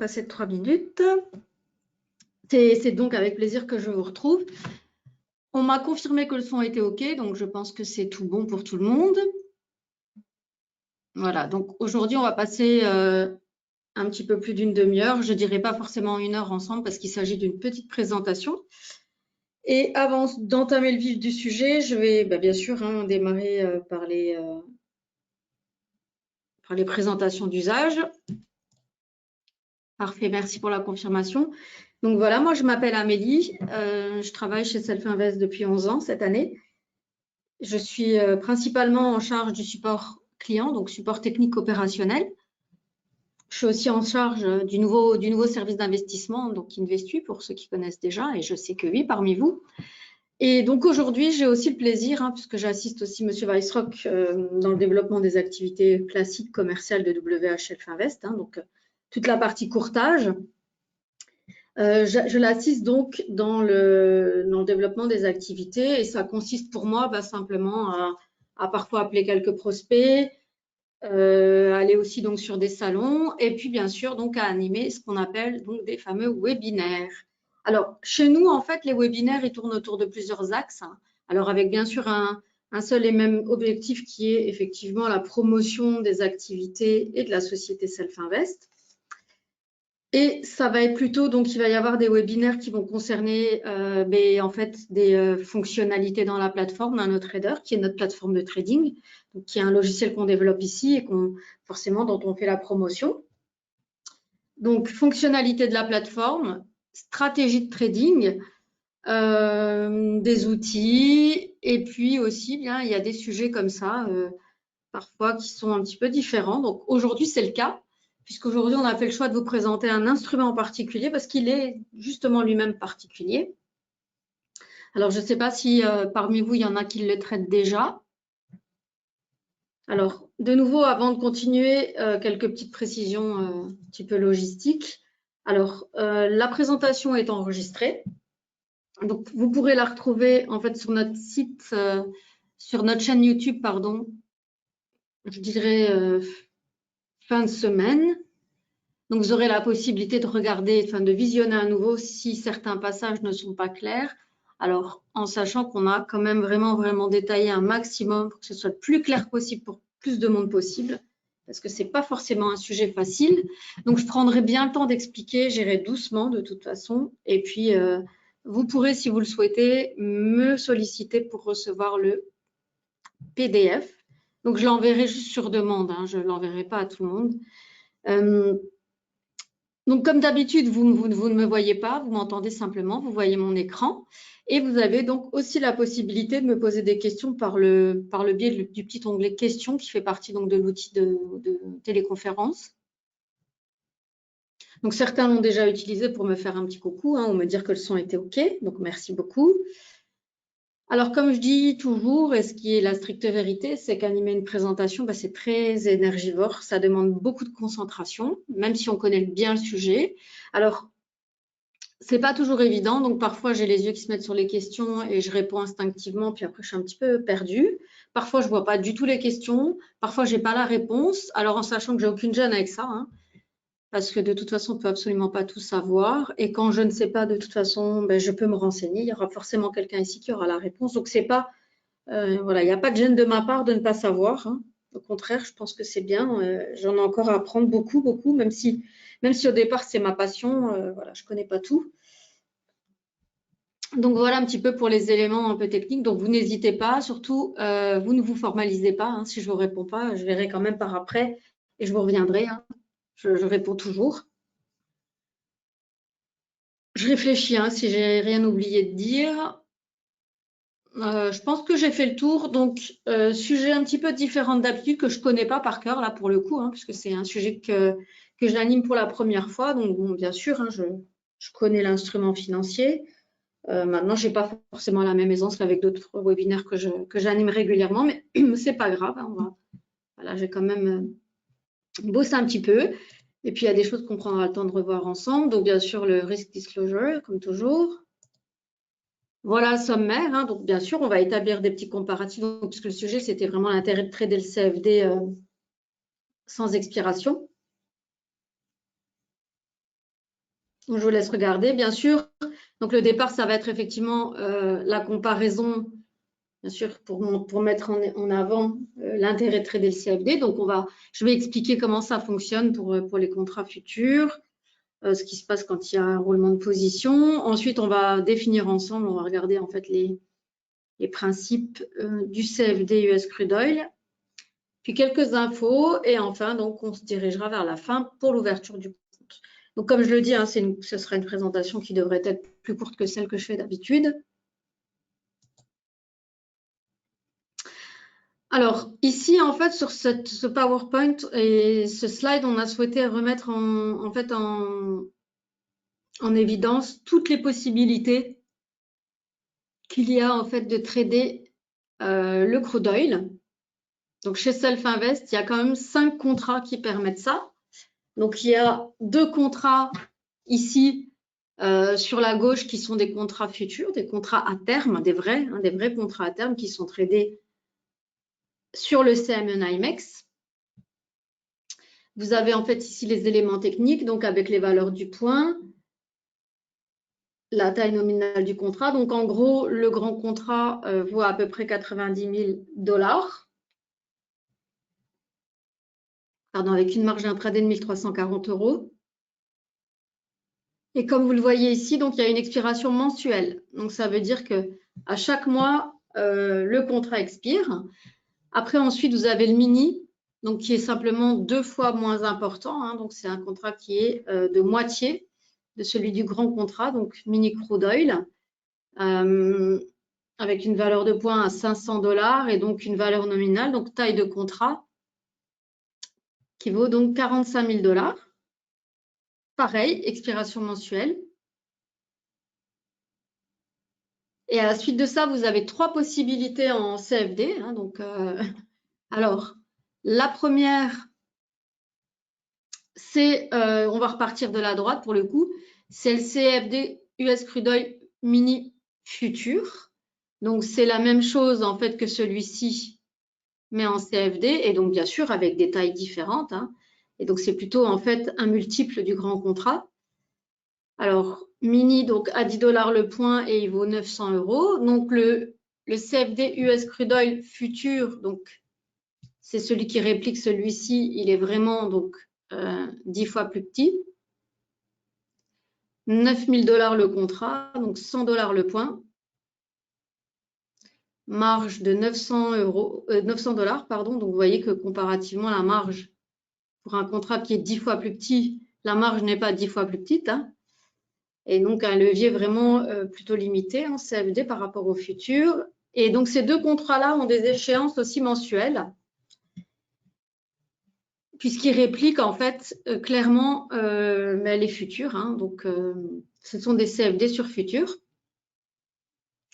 passé de 3 minutes. C'est donc avec plaisir que je vous retrouve. On m'a confirmé que le son était OK, donc je pense que c'est tout bon pour tout le monde. Voilà, donc aujourd'hui, on va passer un petit peu plus d'une demi-heure. Je ne dirais pas forcément 1 heure ensemble parce qu'il s'agit d'une petite présentation. Et avant d'entamer le vif du sujet, je vais bien sûr démarrer par les présentations d'usage. Parfait, merci pour la confirmation. Donc voilà, moi je m'appelle Amélie, je travaille chez Self-Invest depuis 11 ans cette année. Je suis principalement en charge du support client, donc support technique opérationnel. Je suis aussi en charge du nouveau service d'investissement, donc Investu, pour ceux qui connaissent déjà, et je sais que oui, parmi vous. Et donc aujourd'hui, j'ai aussi le plaisir, puisque j'assiste aussi M. Weissrock dans le développement des activités classiques commerciales de WH Self-Invest, donc toute la partie courtage. Je l'assiste donc dans le développement des activités et ça consiste pour moi simplement à parfois appeler quelques prospects, aller aussi donc sur des salons et puis bien sûr donc à animer ce qu'on appelle donc des fameux webinaires. Alors chez nous en fait les webinaires ils tournent autour de plusieurs axes. Alors avec bien sûr un seul et même objectif qui est effectivement la promotion des activités et de la société Self-Invest. Et ça va être plutôt, donc il va y avoir des webinaires qui vont concerner en fait des fonctionnalités dans la plateforme d'un trader, qui est notre plateforme de trading, donc qui est un logiciel qu'on développe ici et forcément dont on fait la promotion. Donc fonctionnalité de la plateforme, stratégie de trading, des outils, et puis aussi il y a des sujets comme ça, parfois qui sont un petit peu différents. Donc aujourd'hui c'est le cas. Puisqu'aujourd'hui, on a fait le choix de vous présenter un instrument en particulier parce qu'il est justement lui-même particulier. Alors, je ne sais pas si parmi vous, il y en a qui le traitent déjà. Alors, de nouveau, avant de continuer, quelques petites précisions un petit peu logistiques. Alors, la présentation est enregistrée. Donc, vous pourrez la retrouver en fait sur notre site, sur notre chaîne YouTube, pardon, je dirais fin de semaine. Donc, vous aurez la possibilité de regarder, de visionner à nouveau si certains passages ne sont pas clairs. Alors, en sachant qu'on a quand même vraiment détaillé un maximum pour que ce soit le plus clair possible pour plus de monde possible, parce que ce n'est pas forcément un sujet facile. Donc, je prendrai bien le temps d'expliquer, j'irai doucement de toute façon. Et puis, vous pourrez, si vous le souhaitez, me solliciter pour recevoir le PDF. Donc, je l'enverrai juste sur demande, je ne l'enverrai pas à tout le monde. Donc, comme d'habitude, vous ne me voyez pas, vous m'entendez simplement, vous voyez mon écran. Et vous avez donc aussi la possibilité de me poser des questions par le biais du petit onglet questions qui fait partie donc de l'outil de téléconférence. Donc, certains l'ont déjà utilisé pour me faire un petit coucou ou me dire que le son était OK. Donc, merci beaucoup. Alors, comme je dis toujours, et ce qui est la stricte vérité, c'est qu'animer une présentation, c'est très énergivore. Ça demande beaucoup de concentration, même si on connaît bien le sujet. Alors, c'est pas toujours évident, donc parfois j'ai les yeux qui se mettent sur les questions et je réponds instinctivement, puis après je suis un petit peu perdue. Parfois je vois pas du tout les questions, parfois j'ai pas la réponse, alors en sachant que j'ai aucune gêne avec ça, parce que de toute façon on peut absolument pas tout savoir, et quand je ne sais pas de toute façon, je peux me renseigner, il y aura forcément quelqu'un ici qui aura la réponse, donc c'est pas, voilà, il n'y a pas de gêne de ma part de ne pas savoir, Au contraire, je pense que c'est bien, j'en ai encore à apprendre beaucoup, même si au départ c'est ma passion, voilà, je connais pas tout. Donc voilà un petit peu pour les éléments un peu techniques. Donc vous n'hésitez pas, surtout vous ne vous formalisez pas. Si je ne vous réponds pas, je verrai quand même par après et je vous reviendrai. Je réponds toujours. Je réfléchis si j'ai rien oublié de dire. Je pense que j'ai fait le tour. Donc sujet un petit peu différent d'habitude que je ne connais pas par cœur là pour le coup, puisque c'est un sujet que j'anime pour la première fois. Donc bon, bien sûr, je connais l'instrument financier. Maintenant, je n'ai pas forcément la même aisance qu'avec d'autres webinaires que j'anime régulièrement, mais c'est pas grave. Voilà, j'ai quand même bossé un petit peu. Et puis, il y a des choses qu'on prendra le temps de revoir ensemble. Donc, bien sûr, le risk disclosure, comme toujours. Voilà, sommaire. Donc, bien sûr, on va établir des petits comparatifs, puisque le sujet, c'était vraiment l'intérêt de trader le CFD sans expiration. Je vous laisse regarder, bien sûr. Donc, le départ, ça va être effectivement la comparaison, bien sûr, pour mettre en avant l'intérêt de trader le CFD. Donc, je vais expliquer comment ça fonctionne pour les contrats futurs, ce qui se passe quand il y a un roulement de position. Ensuite, on va définir ensemble, on va regarder en fait les principes du CFD US Crude Oil. Puis quelques infos et enfin, donc, on se dirigera vers la fin pour l'ouverture du compte. Donc, comme je le dis, hein, ce sera une présentation qui devrait être plus courte que celle que je fais d'habitude. Alors, ici, en fait, sur ce PowerPoint et ce slide, on a souhaité remettre en évidence toutes les possibilités qu'il y a en fait de trader le crude oil. Donc, chez Self Invest, il y a quand même 5 contrats qui permettent ça. Donc, il y a 2 contrats ici sur la gauche qui sont des contrats futurs, des contrats à terme, des vrais contrats à terme qui sont tradés sur le CME NYMEX. Vous avez en fait ici les éléments techniques, donc avec les valeurs du point, la taille nominale du contrat. Donc, en gros, le grand contrat vaut à peu près 90 000 $. Pardon, avec une marge intraday de 1 340 €. Et comme vous le voyez ici, donc il y a une expiration mensuelle. Donc, ça veut dire que à chaque mois, le contrat expire. Après, ensuite, vous avez le mini, donc qui est simplement 2 fois moins important. Hein, donc, c'est un contrat qui est de moitié de celui du grand contrat, donc mini crude oil, avec une valeur de points à 500 $ et donc une valeur nominale, donc taille de contrat, qui vaut donc 45 000 $. Pareil, expiration mensuelle. Et à la suite de ça, vous avez 3 possibilités en CFD. Hein, donc, alors, la première, c'est, on va repartir de la droite pour le coup, c'est le CFD US Crude Oil Mini Future. Donc, c'est la même chose en fait que celui-ci, mais en CFD, et donc bien sûr avec des tailles différentes. Hein. Et donc, c'est plutôt en fait un multiple du grand contrat. Alors, mini, donc à 10 $ le point et il vaut 900 €. Donc, le CFD US Crude Oil Future, donc c'est celui qui réplique celui-ci, il est vraiment donc 10 fois plus petit. 9 000 $ le contrat, donc 100 $ le point. Marge de 900 $, pardon. Donc, vous voyez que comparativement, la marge pour un contrat qui est 10 fois plus petit, la marge n'est pas 10 fois plus petite. Hein. Et donc, un levier vraiment plutôt limité en CFD par rapport au futur. Et donc, ces 2 contrats-là ont des échéances aussi mensuelles, puisqu'ils répliquent en fait clairement les futurs. Hein. Donc, ce sont des CFD sur futurs.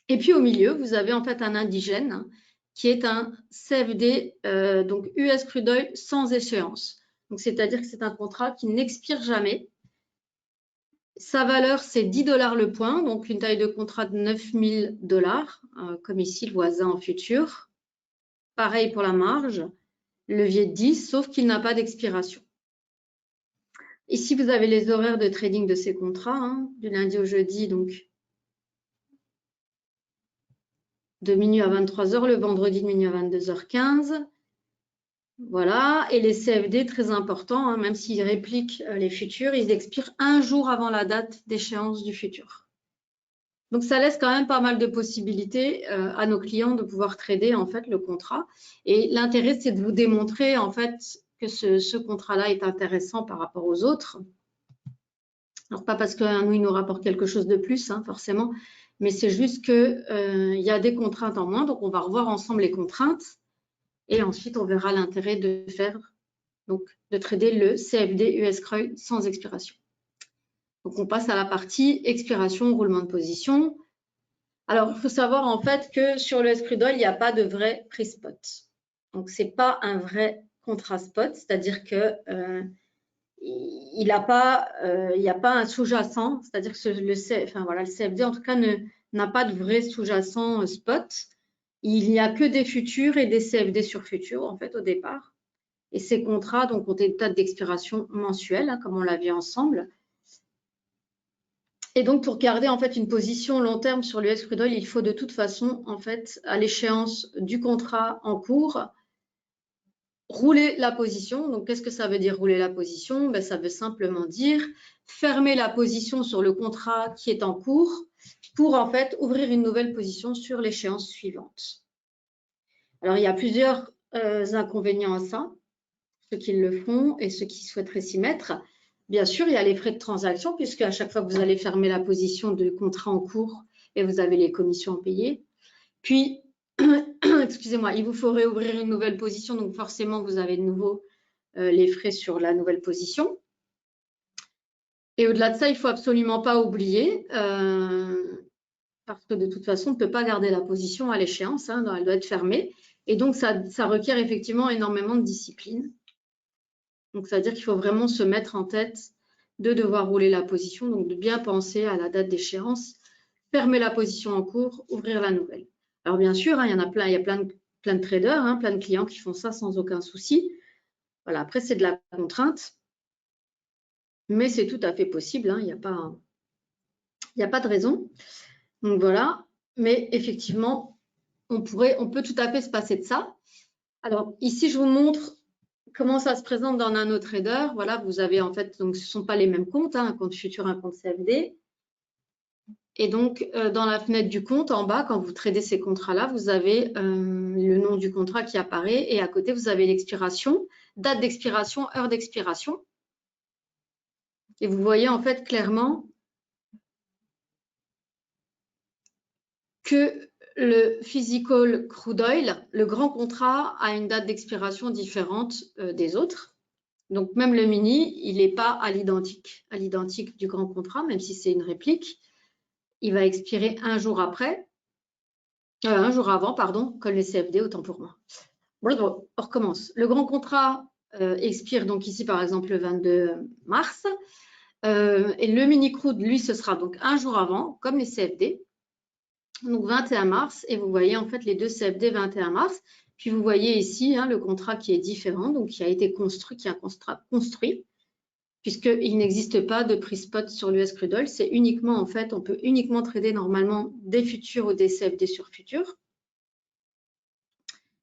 Et puis, au milieu, vous avez en fait un indigène hein, qui est un CFD, donc US Crude Oil sans échéance. Donc, c'est-à-dire que c'est un contrat qui n'expire jamais. Sa valeur, c'est 10 $ le point, donc une taille de contrat de 9 000 $, comme ici le voisin en futur. Pareil pour la marge, levier de 10, sauf qu'il n'a pas d'expiration. Ici, vous avez les horaires de trading de ces contrats, hein, du lundi au jeudi, donc de minuit à 23 h, le vendredi de minuit à 22h15. Voilà, et les CFD, très importants, hein, même s'ils répliquent les futurs, ils expirent un jour avant la date d'échéance du futur. Donc, ça laisse quand même pas mal de possibilités à nos clients de pouvoir trader en fait le contrat. Et l'intérêt, c'est de vous démontrer en fait que ce contrat-là est intéressant par rapport aux autres. Alors, pas parce qu'un nous, il nous rapporte quelque chose de plus, hein, forcément, mais c'est juste qu'il y a des contraintes en moins. Donc, on va revoir ensemble les contraintes. Et ensuite, on verra l'intérêt de faire, donc de trader le CFD US Crude Oil sans expiration. Donc, on passe à la partie expiration, roulement de position. Alors, il faut savoir en fait que sur le US Crude Oil, il n'y a pas de vrai prix spot. Donc, ce n'est pas un vrai contrat spot, c'est-à-dire que il n'y a pas un sous-jacent, c'est-à-dire que le CFD en tout cas n'a pas de vrai sous-jacent spot. Il n'y a que des futurs et des CFD sur futurs en fait au départ. Et ces contrats donc ont des dates d'expiration mensuelles, hein, comme on l'a vu ensemble. Et donc, pour garder en fait une position long terme sur l'US Crude Oil, il faut de toute façon, en fait, à l'échéance du contrat en cours, rouler la position. Donc, qu'est-ce que ça veut dire rouler la position? Ben, ça veut simplement dire fermer la position sur le contrat qui est en cours pour en fait ouvrir une nouvelle position sur l'échéance suivante. Alors, il y a plusieurs inconvénients à ça, ceux qui le font et ceux qui souhaiteraient s'y mettre. Bien sûr, il y a les frais de transaction, puisque à chaque fois que vous allez fermer la position de contrat en cours, et vous avez les commissions à payer. Puis, excusez-moi, il vous faut réouvrir une nouvelle position, donc forcément, vous avez de nouveau les frais sur la nouvelle position. Et au-delà de ça, il ne faut absolument pas oublier, parce que de toute façon, on ne peut pas garder la position à l'échéance, hein, elle doit être fermée. Et donc, ça requiert effectivement énormément de discipline. Donc, ça veut dire qu'il faut vraiment se mettre en tête de devoir rouler la position, donc de bien penser à la date d'échéance, fermer la position en cours, ouvrir la nouvelle. Alors, bien sûr, hein, il y en a plein, il y a plein de traders, hein, plein de clients qui font ça sans aucun souci. Voilà, après, c'est de la contrainte, mais c'est tout à fait possible, hein, il n'y a pas de raison. Donc, voilà, mais effectivement, on peut tout à fait se passer de ça. Alors, ici, je vous montre comment ça se présente dans NanoTrader. Voilà, vous avez en fait, donc ce ne sont pas les mêmes comptes, hein, un compte futur, un compte CFD. Et donc, dans la fenêtre du compte, en bas, quand vous tradez ces contrats-là, vous avez le nom du contrat qui apparaît et à côté, vous avez l'expiration, date d'expiration, heure d'expiration. Et vous voyez en fait clairement que le physical crude oil, le grand contrat, a une date d'expiration différente des autres. Donc, même le mini, il n'est pas à l'identique du grand contrat, même si c'est une réplique. Il va expirer un jour avant, pardon, comme les CFD, autant pour moi. Bon, on recommence. Le grand contrat expire donc ici, par exemple, le 22 mars. Et le mini crude, lui, ce sera donc un jour avant, comme les CFD. Donc, 21 mars. Et vous voyez, en fait, les deux CFD 21 mars. Puis, vous voyez ici hein, le contrat qui est différent, donc qui a été construit, puisqu'il n'existe pas de prix spot sur l'US Crude Oil. C'est uniquement, en fait, on peut uniquement trader normalement des futurs ou des CFD sur futurs.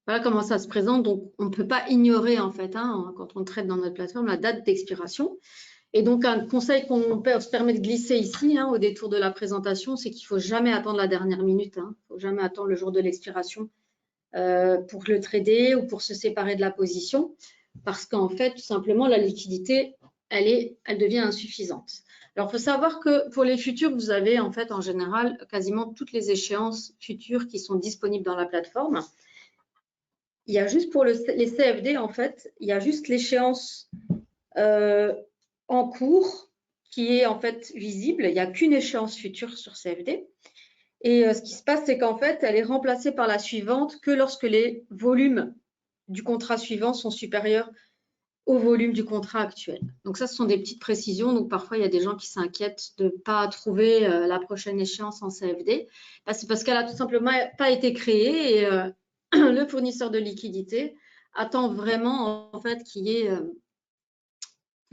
Voilà comment ça se présente. Donc, on ne peut pas ignorer, en fait, hein, quand on trade dans notre plateforme, la date d'expiration. Et donc, un conseil qu'on se permet de glisser ici, hein, au détour de la présentation, c'est qu'il ne faut jamais attendre la dernière minute. Il ne faut jamais attendre le jour de l'expiration pour le trader ou pour se séparer de la position. Parce qu'en fait, tout simplement, la liquidité, elle devient insuffisante. Alors, il faut savoir que pour les futurs, vous avez en fait, en général, quasiment toutes les échéances futures qui sont disponibles dans la plateforme. Il y a juste pour les CFD, en fait, il y a juste l'échéance en cours qui est en fait visible. Il n'y a qu'une échéance future sur CFD. Et ce qui se passe, c'est qu'en fait, elle est remplacée par la suivante que lorsque les volumes du contrat suivant sont supérieurs au volume du contrat actuel. Donc ça, ce sont des petites précisions. Donc parfois, il y a des gens qui s'inquiètent de ne pas trouver la prochaine échéance en CFD. C'est parce qu'elle n'a tout simplement pas été créée et le fournisseur de liquidité attend vraiment en fait qu'il y ait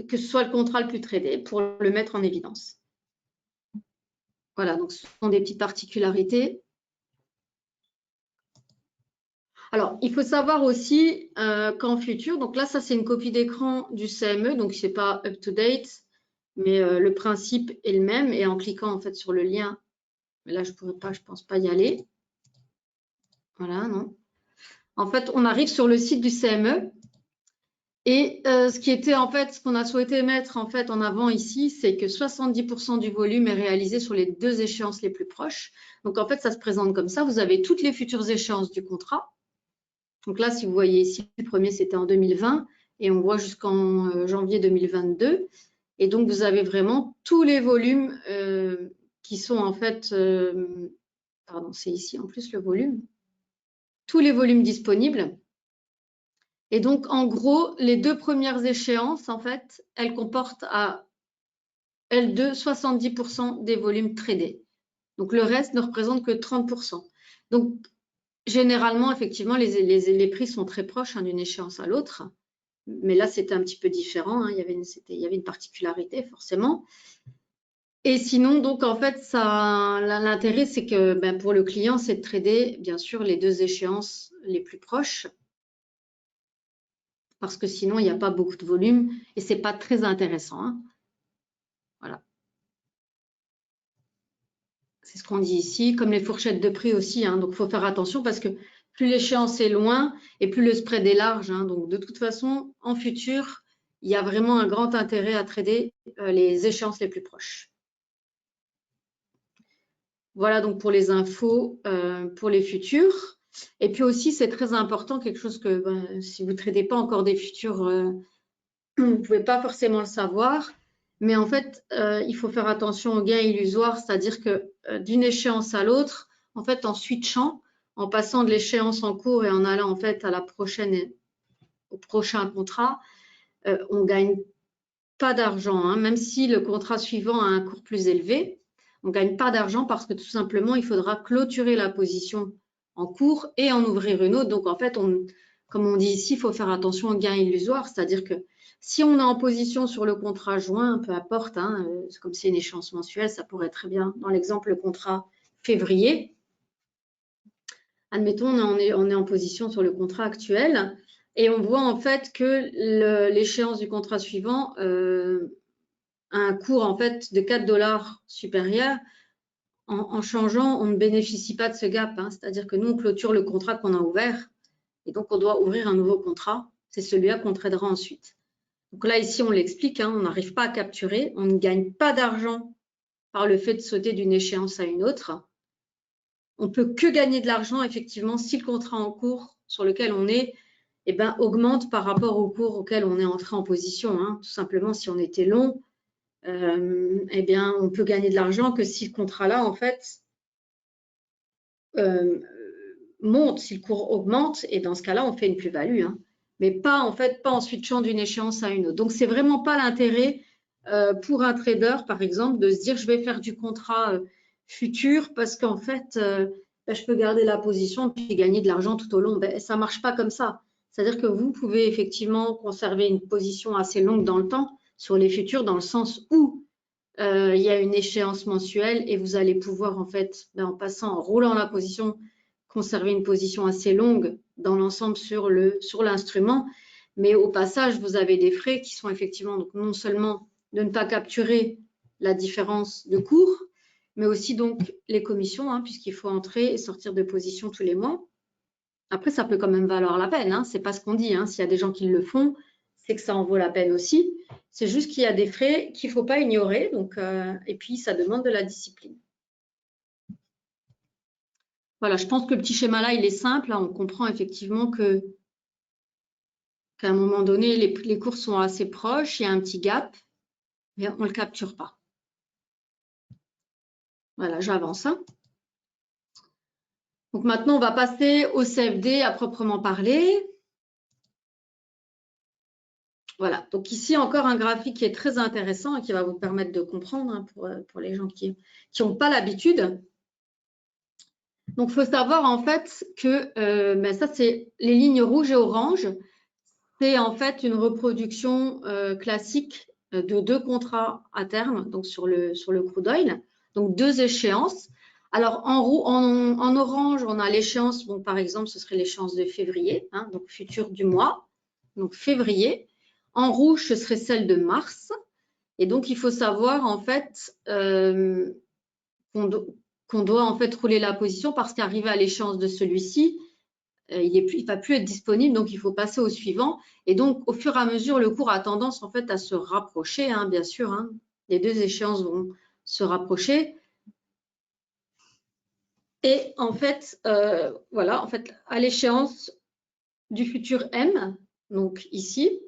que ce soit le contrat le plus tradé pour le mettre en évidence. Voilà, donc ce sont des petites particularités. Alors, il faut savoir aussi qu'en futur, donc là, ça c'est une copie d'écran du CME, donc ce n'est pas up-to-date, mais le principe est le même. Et en cliquant en fait sur le lien, mais là je ne pourrais pas, je ne pense pas y aller. Voilà, non. En fait, on arrive sur le site du CME. Et ce qui était en fait, ce qu'on a souhaité mettre en fait en avant ici, c'est que 70% du volume est réalisé sur les deux échéances les plus proches. Donc en fait, ça se présente comme ça. Vous avez toutes les futures échéances du contrat. Donc là, si vous voyez ici, le premier c'était en 2020 et on voit jusqu'en janvier 2022. Et donc vous avez vraiment tous les volumes qui sont en fait, pardon, c'est ici en plus le volume, tous les volumes disponibles. Et donc, en gros, les deux premières échéances, en fait, elles comportent à elles deux 70% des volumes tradés. Donc, le reste ne représente que 30%. Donc, généralement, effectivement, les prix sont très proches d'une échéance à l'autre. Mais là, c'était un petit peu différent. Hein. Il y avait une particularité, forcément. Et sinon, donc en fait, l'intérêt, c'est que ben, pour le client, c'est de trader, bien sûr, les deux échéances les plus proches, parce que sinon, il n'y a pas beaucoup de volume et c'est pas très intéressant, hein. Voilà. C'est ce qu'on dit ici, comme les fourchettes de prix aussi, hein. Donc, il faut faire attention parce que plus l'échéance est loin et plus le spread est large, hein. Donc, de toute façon, en futur, il y a vraiment un grand intérêt à trader les échéances les plus proches. Voilà donc pour les infos pour les futurs. Et puis aussi, c'est très important, quelque chose que si vous ne tradez pas encore des futurs, vous ne pouvez pas forcément le savoir. Mais en fait, il faut faire attention aux gains illusoires, c'est-à-dire que d'une échéance à l'autre, en fait, en switchant, en passant de l'échéance en cours et en allant en fait à la prochaine, au prochain contrat, on gagne pas d'argent, hein, même si le contrat suivant a un cours plus élevé. On ne gagne pas d'argent parce que tout simplement, il faudra clôturer la position en cours et en ouvrir une autre. Donc, en fait, comme on dit ici, il faut faire attention aux gains illusoires. C'est-à-dire que si on est en position sur le contrat juin, peu importe, hein, comme c'est une échéance mensuelle, ça pourrait être très bien, dans l'exemple, le contrat février. Admettons, on est en position sur le contrat actuel et on voit en fait que l'échéance du contrat suivant un cours en fait de 4 $ supérieur. En changeant, on ne bénéficie pas de ce gap, hein. C'est-à-dire que nous, on clôture le contrat qu'on a ouvert et donc on doit ouvrir un nouveau contrat. C'est celui-là qu'on tradera ensuite. Donc là, ici, on l'explique, hein, on n'arrive pas à capturer, on ne gagne pas d'argent par le fait de sauter d'une échéance à une autre. On ne peut que gagner de l'argent, effectivement, si le contrat en cours sur lequel on est augmente par rapport au cours auquel on est entré en position, hein. Tout simplement, si on était long, on peut gagner de l'argent que si le contrat-là, en fait, monte, si le cours augmente, et dans ce cas-là, on fait une plus-value, hein. Mais pas en switchant d'une échéance à une autre. Donc, c'est vraiment pas l'intérêt pour un trader, par exemple, de se dire je vais faire du contrat futur parce qu'en fait, je peux garder la position puis gagner de l'argent tout au long. Ça marche pas comme ça. C'est-à-dire que vous pouvez effectivement conserver une position assez longue dans le temps sur les futurs, dans le sens où il y a une échéance mensuelle et vous allez pouvoir en fait, en passant, en roulant la position, conserver une position assez longue dans l'ensemble sur l'instrument. Mais au passage, vous avez des frais qui sont effectivement donc non seulement de ne pas capturer la différence de cours, mais aussi donc les commissions, hein, puisqu'il faut entrer et sortir de position tous les mois. Après, ça peut quand même valoir la peine, hein, c'est pas ce qu'on dit, hein. S'il y a des gens qui le font, c'est que ça en vaut la peine aussi. C'est juste qu'il y a des frais qu'il ne faut pas ignorer, donc, et puis ça demande de la discipline. Voilà, je pense que le petit schéma-là, il est simple, hein. On comprend effectivement qu'à un moment donné, les cours sont assez proches, il y a un petit gap, mais on ne le capture pas. Voilà, j'avance, hein. Donc maintenant, on va passer au CFD à proprement parler. Voilà, donc ici encore un graphique qui est très intéressant et qui va vous permettre de comprendre, hein, pour les gens qui n'ont pas l'habitude. Donc, il faut savoir en fait que ça, c'est les lignes rouges et oranges. C'est en fait une reproduction classique de deux contrats à terme, donc sur le crude oil, donc deux échéances. Alors, en orange, on a l'échéance, bon, par exemple, ce serait l'échéance de février, hein, donc futur du mois, donc février. En rouge, ce serait celle de mars. Et donc, il faut savoir en fait qu'on doit en fait rouler la position parce qu'arrivé à l'échéance de celui-ci, il ne va plus être disponible, donc il faut passer au suivant. Et donc, au fur et à mesure, le cours a tendance en fait à se rapprocher, hein, bien sûr, hein. Les deux échéances vont se rapprocher. Et en fait, voilà, en fait, à l'échéance du futur M, donc ici,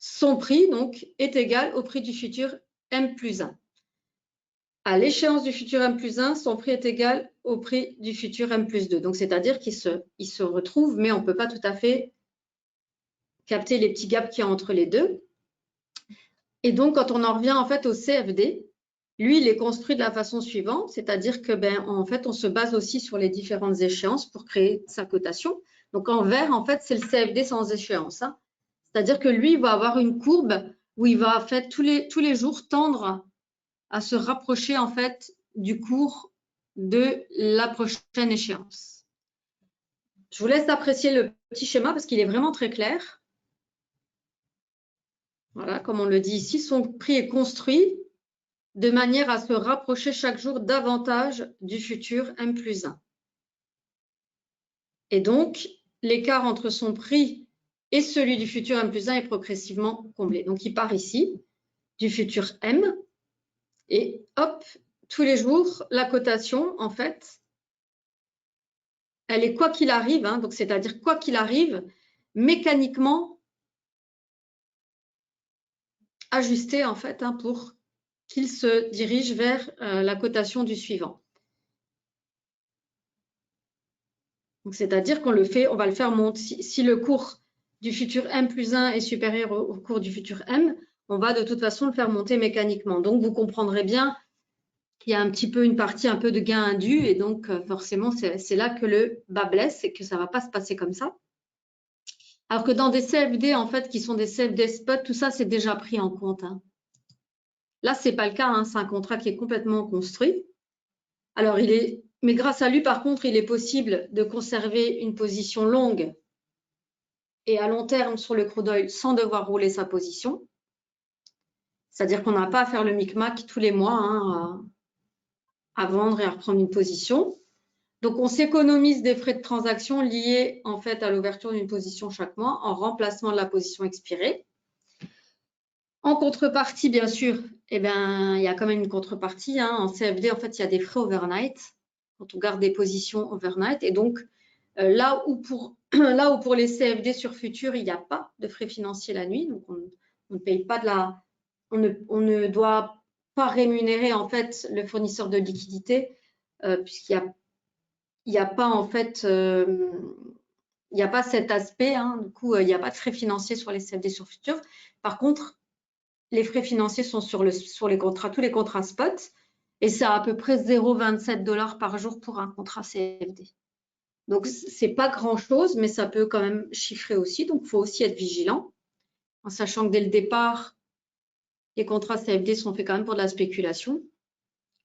son prix donc est égal au prix du futur M plus 1. À l'échéance du futur M plus 1, son prix est égal au prix du futur M plus 2. Donc, c'est-à-dire qu'ils se retrouvent, mais on ne peut pas tout à fait capter les petits gaps qu'il y a entre les deux. Et donc, quand on en revient en fait au CFD, lui, il est construit de la façon suivante, c'est-à-dire que en fait, on se base aussi sur les différentes échéances pour créer sa cotation. Donc, en vert, en fait, c'est le CFD sans échéance, hein. C'est-à-dire que lui, il va avoir une courbe où il va en fait tous les jours tendre à se rapprocher en fait du cours de la prochaine échéance. Je vous laisse apprécier le petit schéma parce qu'il est vraiment très clair. Voilà, comme on le dit ici, son prix est construit de manière à se rapprocher chaque jour davantage du futur M+1. Et donc, l'écart entre son prix et celui du futur M+1 est progressivement comblé. Donc, il part ici du futur M et hop, tous les jours, la cotation, en fait, elle est quoi qu'il arrive, hein, donc c'est-à-dire quoi qu'il arrive, mécaniquement ajustée en fait hein, pour qu'il se dirige vers la cotation du suivant. Donc c'est-à-dire qu'on va le faire monter. Si le cours du futur M+1 est supérieur au cours du futur M, on va de toute façon le faire monter mécaniquement. Donc vous comprendrez bien qu'il y a un petit peu une partie un peu de gain indu et donc forcément c'est là que le bas blesse et que ça ne va pas se passer comme ça. Alors que dans des CFD en fait qui sont des CFD spot, tout ça c'est déjà pris en compte. Hein. Là c'est pas le cas, hein, c'est un contrat qui est complètement construit. Alors mais grâce à lui par contre il est possible de conserver une position longue et à long terme sur le crude oil sans devoir rouler sa position. C'est-à-dire qu'on n'a pas à faire le micmac tous les mois hein, à vendre et à reprendre une position. Donc, on s'économise des frais de transaction liés en fait à l'ouverture d'une position chaque mois en remplacement de la position expirée. En contrepartie, bien sûr, eh bien, il y a quand même une contrepartie. Hein. En CFD, en fait, il y a des frais overnight quand on garde des positions overnight. Et donc, là où pour les CFD sur futur, il n'y a pas de frais financiers la nuit, donc on ne paye pas on ne doit pas rémunérer en fait le fournisseur de liquidité puisqu'il n'y a pas en fait il n'y a pas cet aspect, hein, du coup il n'y a pas de frais financiers sur les CFD sur futur. Par contre, les frais financiers sont sur les contrats, tous les contrats spot, et c'est à peu près 0,27 $ par jour pour un contrat CFD. Donc, ce n'est pas grand-chose, mais ça peut quand même chiffrer aussi. Donc, il faut aussi être vigilant, en sachant que dès le départ, les contrats CFD sont faits quand même pour de la spéculation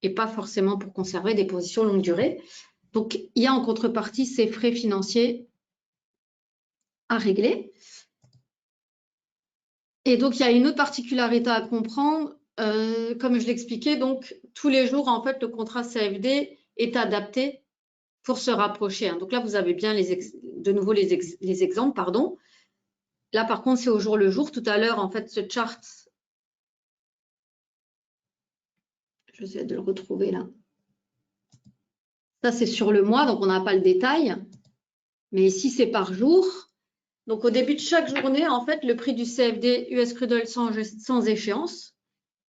et pas forcément pour conserver des positions longue durée. Donc, il y a en contrepartie ces frais financiers à régler. Et donc, il y a une autre particularité à comprendre. Comme je l'expliquais, donc, tous les jours, en fait, le contrat CFD est adapté pour se rapprocher. Donc là, vous avez bien de nouveau les exemples, pardon. Là, par contre, c'est au jour le jour. Tout à l'heure, en fait, ce chart, j'essaie de le retrouver là. Ça, c'est sur le mois, donc on n'a pas le détail. Mais ici, c'est par jour. Donc, au début de chaque journée, en fait, le prix du CFD US Crude Oil sans échéance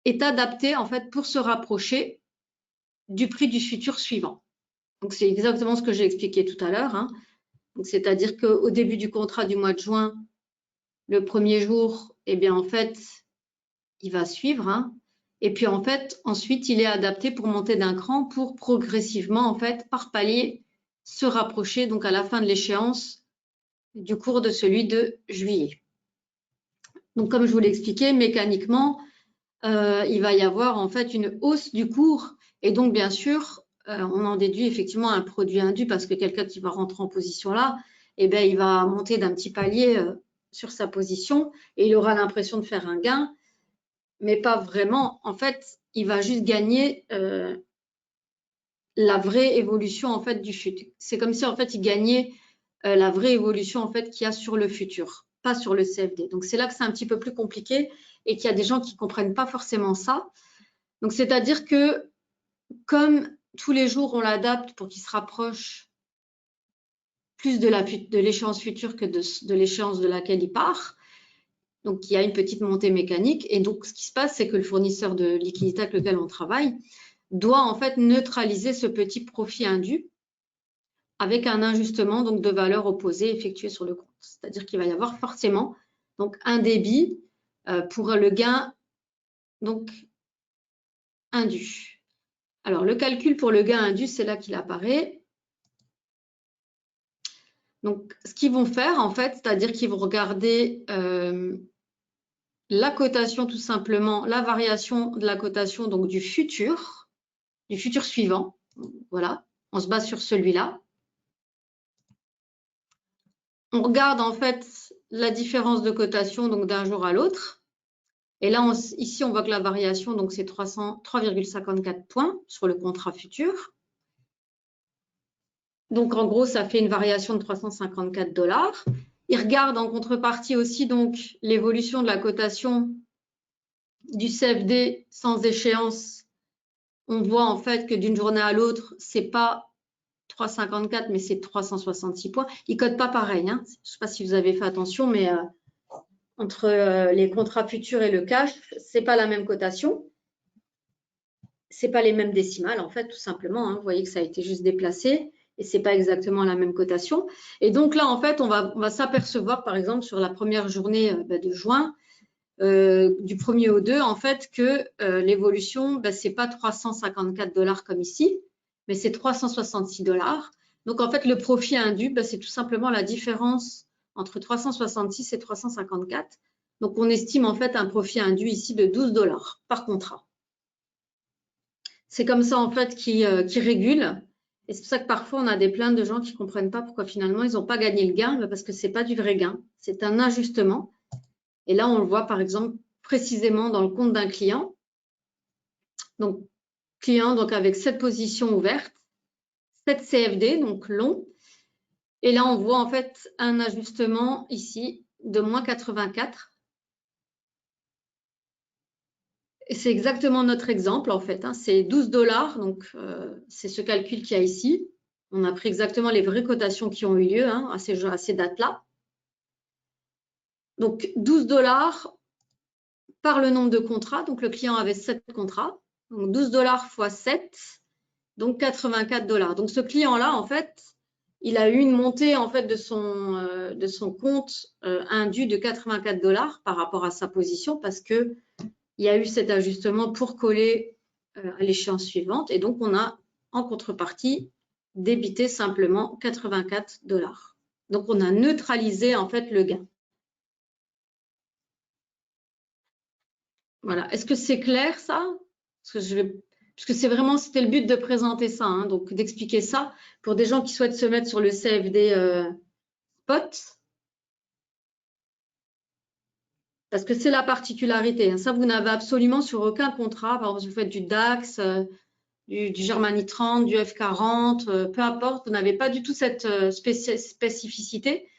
est adapté, en fait, pour se rapprocher du prix du futur suivant. Donc, c'est exactement ce que j'ai expliqué tout à l'heure. Hein. C'est-à-dire qu'au début du contrat du mois de juin, le premier jour, eh bien, en fait, il va suivre. Hein. Et puis, en fait, ensuite, il est adapté pour monter d'un cran pour progressivement, en fait, par palier, se rapprocher, donc à la fin de l'échéance, du cours de celui de juillet. Donc, comme je vous l'ai expliqué, mécaniquement, il va y avoir, en fait, une hausse du cours. Et donc, bien sûr, on en déduit effectivement un produit indu parce que quelqu'un qui va rentrer en position là, eh bien, il va monter d'un petit palier sur sa position et il aura l'impression de faire un gain, mais pas vraiment. En fait, il va juste gagner la vraie évolution en fait du futur. C'est comme si en fait il gagnait la vraie évolution en fait qu'il y a sur le futur, pas sur le CFD. Donc c'est là que c'est un petit peu plus compliqué et qu'il y a des gens qui ne comprennent pas forcément ça. Donc c'est-à-dire que comme tous les jours on l'adapte pour qu'il se rapproche plus de l'échéance future que de l'échéance de laquelle il part. Donc, il y a une petite montée mécanique. Et donc, ce qui se passe, c'est que le fournisseur de liquidité avec lequel on travaille doit en fait neutraliser ce petit profit indu avec un ajustement donc, de valeur opposée effectué sur le compte. C'est-à-dire qu'il va y avoir forcément donc, un débit pour le gain donc, indu. Alors, le calcul pour le gain indu, c'est là qu'il apparaît. Donc, ce qu'ils vont faire, en fait, c'est-à-dire qu'ils vont regarder la cotation tout simplement, la variation de la cotation donc du futur suivant. Voilà, on se base sur celui-là. On regarde en fait la différence de cotation donc d'un jour à l'autre. Et là, ici, on voit que la variation, donc c'est 3,54 points sur le contrat futur. Donc, en gros, ça fait une variation de 354 $. Il regarde en contrepartie aussi donc l'évolution de la cotation du CFD sans échéance. On voit en fait que d'une journée à l'autre, c'est pas 354, mais c'est 366 points. Ils ne codent pas pareil. Hein. Je ne sais pas si vous avez fait attention, mais entre les contrats futurs et le cash, ce n'est pas la même cotation. Ce n'est pas les mêmes décimales, en fait, tout simplement. Hein. Vous voyez que ça a été juste déplacé et ce n'est pas exactement la même cotation. Et donc là, en fait, on va s'apercevoir, par exemple, sur la première journée de juin, du 1er au 2, en fait, que l'évolution, ce n'est pas 354 $ comme ici, mais c'est 366 $. Donc, en fait, le profit indu, c'est tout simplement la différence entre 366 et 354. Donc, on estime en fait un profit indu ici de 12 $ par contrat. C'est comme ça en fait qui régule. Et c'est pour ça que parfois on a des plaintes de gens qui ne comprennent pas pourquoi finalement ils n'ont pas gagné le gain, parce que ce n'est pas du vrai gain, c'est un ajustement. Et là, on le voit par exemple précisément dans le compte d'un client. Donc, client donc avec 7 positions ouvertes, 7 CFD, donc long. Et là, on voit en fait un ajustement ici de moins 84. Et c'est exactement notre exemple en fait. Hein. C'est 12 $, donc c'est ce calcul qu'il y a ici. On a pris exactement les vraies cotations qui ont eu lieu à ces dates-là. Donc 12 $ par le nombre de contrats. Donc le client avait 7 contrats. Donc 12 $ fois 7, donc 84 $. Donc ce client-là, en fait, il a eu une montée en fait de son compte indu de 84 $ par rapport à sa position parce que il y a eu cet ajustement pour coller à l'échéance suivante. Et donc, on a en contrepartie débité simplement 84 $. Donc, on a neutralisé en fait le gain. Voilà. Est-ce que c'est clair ça? Parce que c'est vraiment, c'était le but de présenter ça, hein, donc d'expliquer ça pour des gens qui souhaitent se mettre sur le CFD spot. Parce que c'est la particularité. Hein. Ça, vous n'avez absolument sur aucun contrat. Par exemple, si vous faites du DAX, du Germany 30, du F40, peu importe, vous n'avez pas du tout cette spécificité.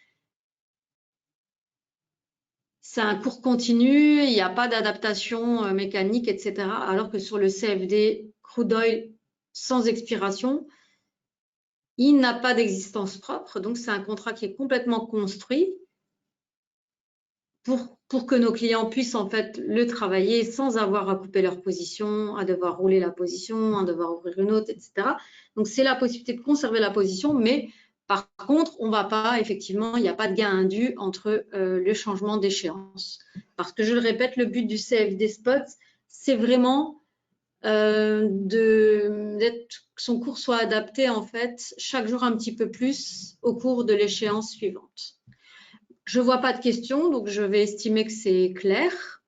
C'est un cours continu, il n'y a pas d'adaptation mécanique, etc. Alors que sur le CFD crude oil sans expiration, il n'a pas d'existence propre. Donc, c'est un contrat qui est complètement construit pour que nos clients puissent en fait le travailler sans avoir à couper leur position, à devoir rouler la position, à devoir ouvrir une autre, etc. Donc, c'est la possibilité de conserver la position, mais par contre, on ne va pas, effectivement, il n'y a pas de gain indu entre le changement d'échéance. Parce que je le répète, le but du CFD Spot, c'est vraiment que son cours soit adapté en fait chaque jour un petit peu plus au cours de l'échéance suivante. Je ne vois pas de questions, donc je vais estimer que c'est clair.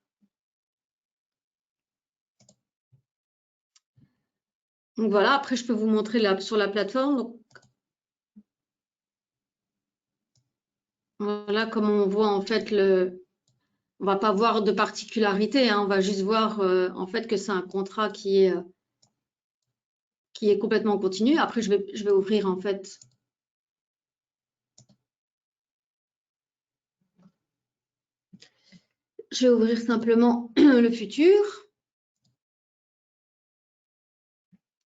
Donc voilà, après je peux vous montrer sur la plateforme. Donc, voilà comment on voit en fait on ne va pas voir de particularité, hein, on va juste voir en fait que c'est un contrat qui est complètement continu. Après je vais ouvrir en fait. Je vais ouvrir simplement le futur.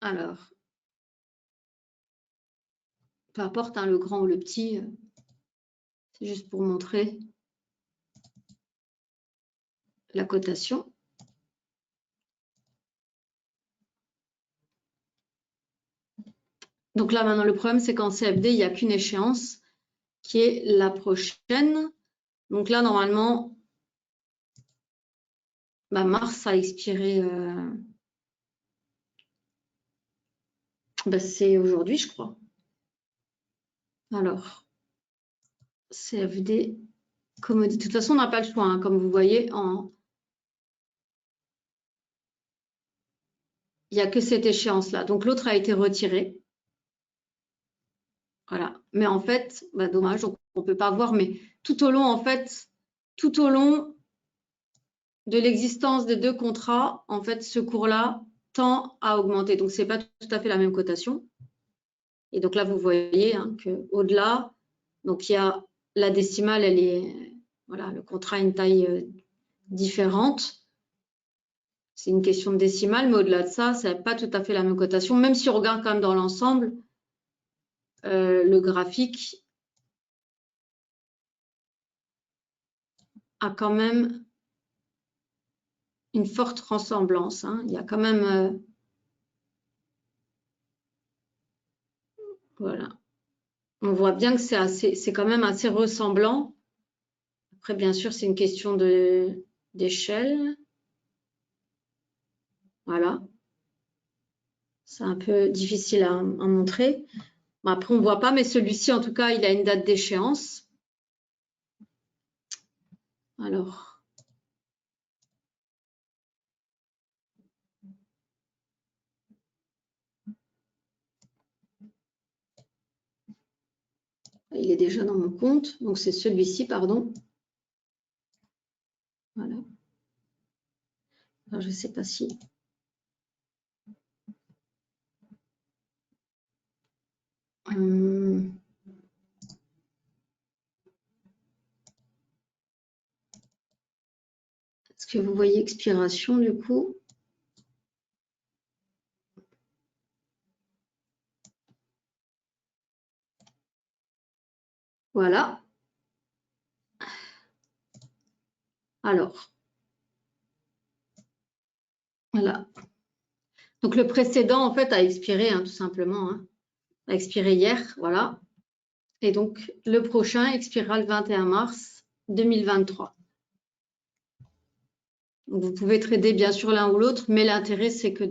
Alors, peu importe hein, le grand ou le petit, c'est juste pour montrer la cotation. Donc là, maintenant, le problème, c'est qu'en CFD, il n'y a qu'une échéance qui est la prochaine. Donc là, normalement, mars a expiré. C'est aujourd'hui, je crois. Alors, CFD, commodity. De toute façon, on n'a pas le choix. Hein, comme vous voyez, il n'y a que cette échéance-là. Donc, l'autre a été retiré. Voilà. Mais en fait, bah, dommage, donc on ne peut pas voir, mais tout au long, en fait, tout au long de l'existence des deux contrats, en fait, ce cours-là tend à augmenter. Donc, ce n'est pas tout à fait la même cotation. Et donc là, vous voyez hein, qu'au-delà, donc il y a la décimale, elle est, voilà, le contrat a une taille différente. C'est une question de décimale, mais au-delà de ça, ce n'est pas tout à fait la même cotation. Même si on regarde quand même dans l'ensemble, le graphique a quand même une forte ressemblance. Hein. Il y a quand même... voilà. On voit bien que c'est quand même assez ressemblant. Après, bien sûr, c'est une question d'échelle. Voilà. C'est un peu difficile à montrer. Bon, après, on ne voit pas, mais celui-ci, en tout cas, il a une date d'échéance. Alors... il est déjà dans mon compte, donc c'est celui-ci, pardon. Voilà. Alors, je ne sais pas si... Est-ce que vous voyez expiration du coup? Voilà. Alors, voilà. Donc le précédent, en fait, a expiré, hein, tout simplement. Hein. A expiré hier, voilà. Et donc, le prochain expirera le 21 mars 2023. Donc, vous pouvez trader, bien sûr, l'un ou l'autre, mais l'intérêt, c'est que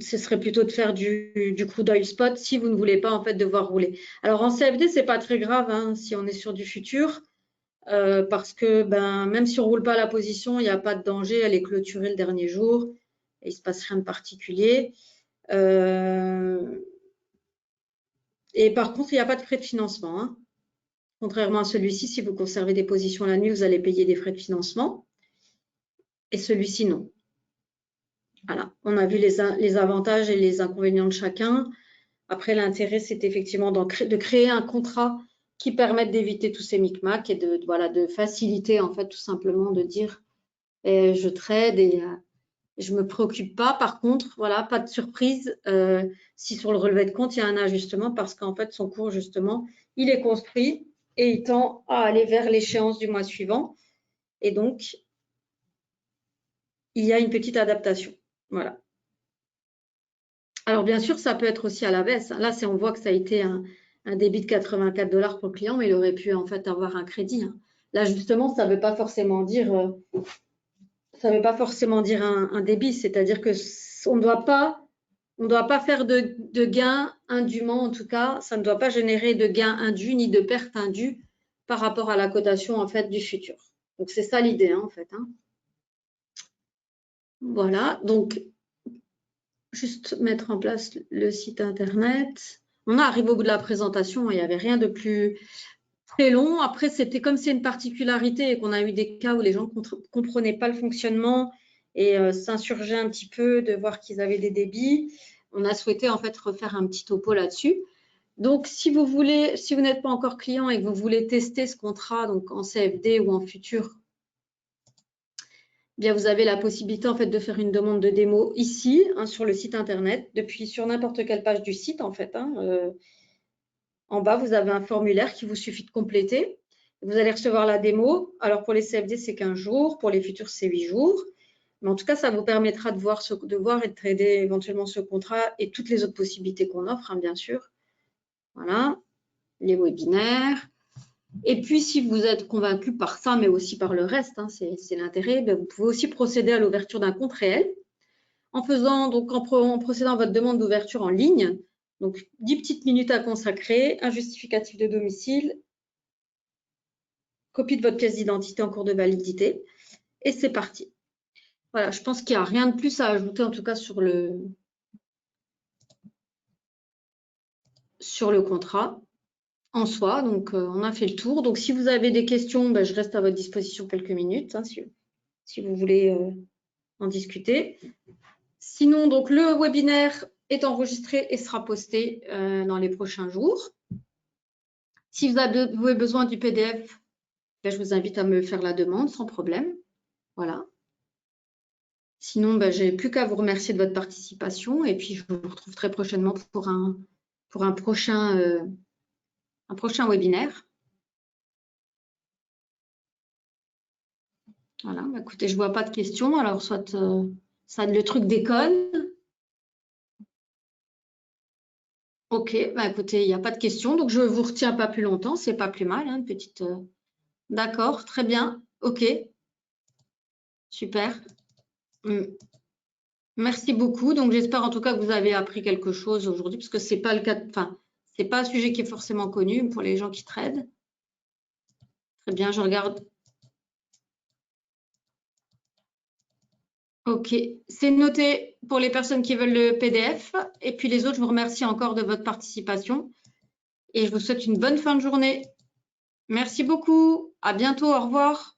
ce serait plutôt de faire du crude oil spot si vous ne voulez pas, en fait, devoir rouler. Alors, en CFD, ce n'est pas très grave hein, si on est sur du futur, parce que même si on ne roule pas la position, il n'y a pas de danger, elle est clôturée le dernier jour et il ne se passe rien de particulier. Et par contre, il n'y a pas de frais de financement. Hein. Contrairement à celui-ci, si vous conservez des positions la nuit, vous allez payer des frais de financement. Et celui-ci, non. Voilà, on a vu les avantages et les inconvénients de chacun. Après, l'intérêt, c'est effectivement de créer un contrat qui permette d'éviter tous ces micmacs et de faciliter, en fait, tout simplement de dire je trade et je ne me préoccupe pas. Par contre, voilà, pas de surprise si sur le relevé de compte, il y a un ajustement parce qu'en fait, son cours, justement, il est construit et il tend à aller vers l'échéance du mois suivant. Et donc, il y a une petite adaptation. Voilà. Alors, bien sûr, ça peut être aussi à la baisse. Là, on voit que ça a été un débit de 84 $ pour le client, mais il aurait pu en fait avoir un crédit. Hein. Là, justement, ça ne veut pas forcément dire, un débit, c'est-à-dire que on ne doit pas faire de gains indûment, en tout cas, ça ne doit pas générer de gains indus ni de pertes indues par rapport à la cotation en fait du futur. Donc, c'est ça l'idée, hein, en fait. Hein. Voilà, donc juste mettre en place le site internet. On arrive au bout de la présentation, il n'y avait rien de plus très long. Après, c'était comme c'est une particularité et qu'on a eu des cas où les gens ne comprenaient pas le fonctionnement et s'insurgeaient un petit peu de voir qu'ils avaient des débits. On a souhaité en fait refaire un petit topo là-dessus. Donc, si vous n'êtes pas encore client et que vous voulez tester ce contrat donc en CFD ou en futur, bien, vous avez la possibilité en fait de faire une demande de démo ici hein, sur le site internet, depuis sur n'importe quelle page du site en fait. Hein, en bas, vous avez un formulaire qu'il vous suffit de compléter. Vous allez recevoir la démo. Alors pour les CFD, c'est 15 jours, pour les futurs, c'est 8 jours. Mais en tout cas, ça vous permettra de voir et de trader éventuellement ce contrat et toutes les autres possibilités qu'on offre, hein, bien sûr. Voilà, les webinaires. Et puis, si vous êtes convaincu par ça, mais aussi par le reste, hein, c'est l'intérêt, vous pouvez aussi procéder à l'ouverture d'un compte réel en procédant à votre demande d'ouverture en ligne. Donc, 10 petites minutes à consacrer, un justificatif de domicile, copie de votre pièce d'identité en cours de validité, et c'est parti. Voilà, je pense qu'il n'y a rien de plus à ajouter, en tout cas sur le contrat en soi. Donc, on a fait le tour. Donc, si vous avez des questions, ben, je reste à votre disposition quelques minutes, hein, si vous voulez en discuter. Sinon, donc, le webinaire est enregistré et sera posté dans les prochains jours. Si vous avez besoin du PDF, ben, je vous invite à me faire la demande sans problème. Voilà. Sinon, ben, je n'ai plus qu'à vous remercier de votre participation et puis je vous retrouve très prochainement pour un prochain webinaire. Voilà, bah, écoutez, je ne vois pas de questions, alors soit ça le truc d'école. Ok, bah, écoutez, il n'y a pas de questions, donc je ne vous retiens pas plus longtemps, c'est pas plus mal, hein, une petite. D'accord, très bien, ok, super. Merci beaucoup. Donc j'espère en tout cas que vous avez appris quelque chose aujourd'hui, parce que c'est pas le cas, enfin, c'est pas un sujet qui est forcément connu pour les gens qui tradent. Très bien, je regarde. Ok, c'est noté pour les personnes qui veulent le PDF. Et puis les autres, je vous remercie encore de votre participation. Et je vous souhaite une bonne fin de journée. Merci beaucoup. À bientôt. Au revoir.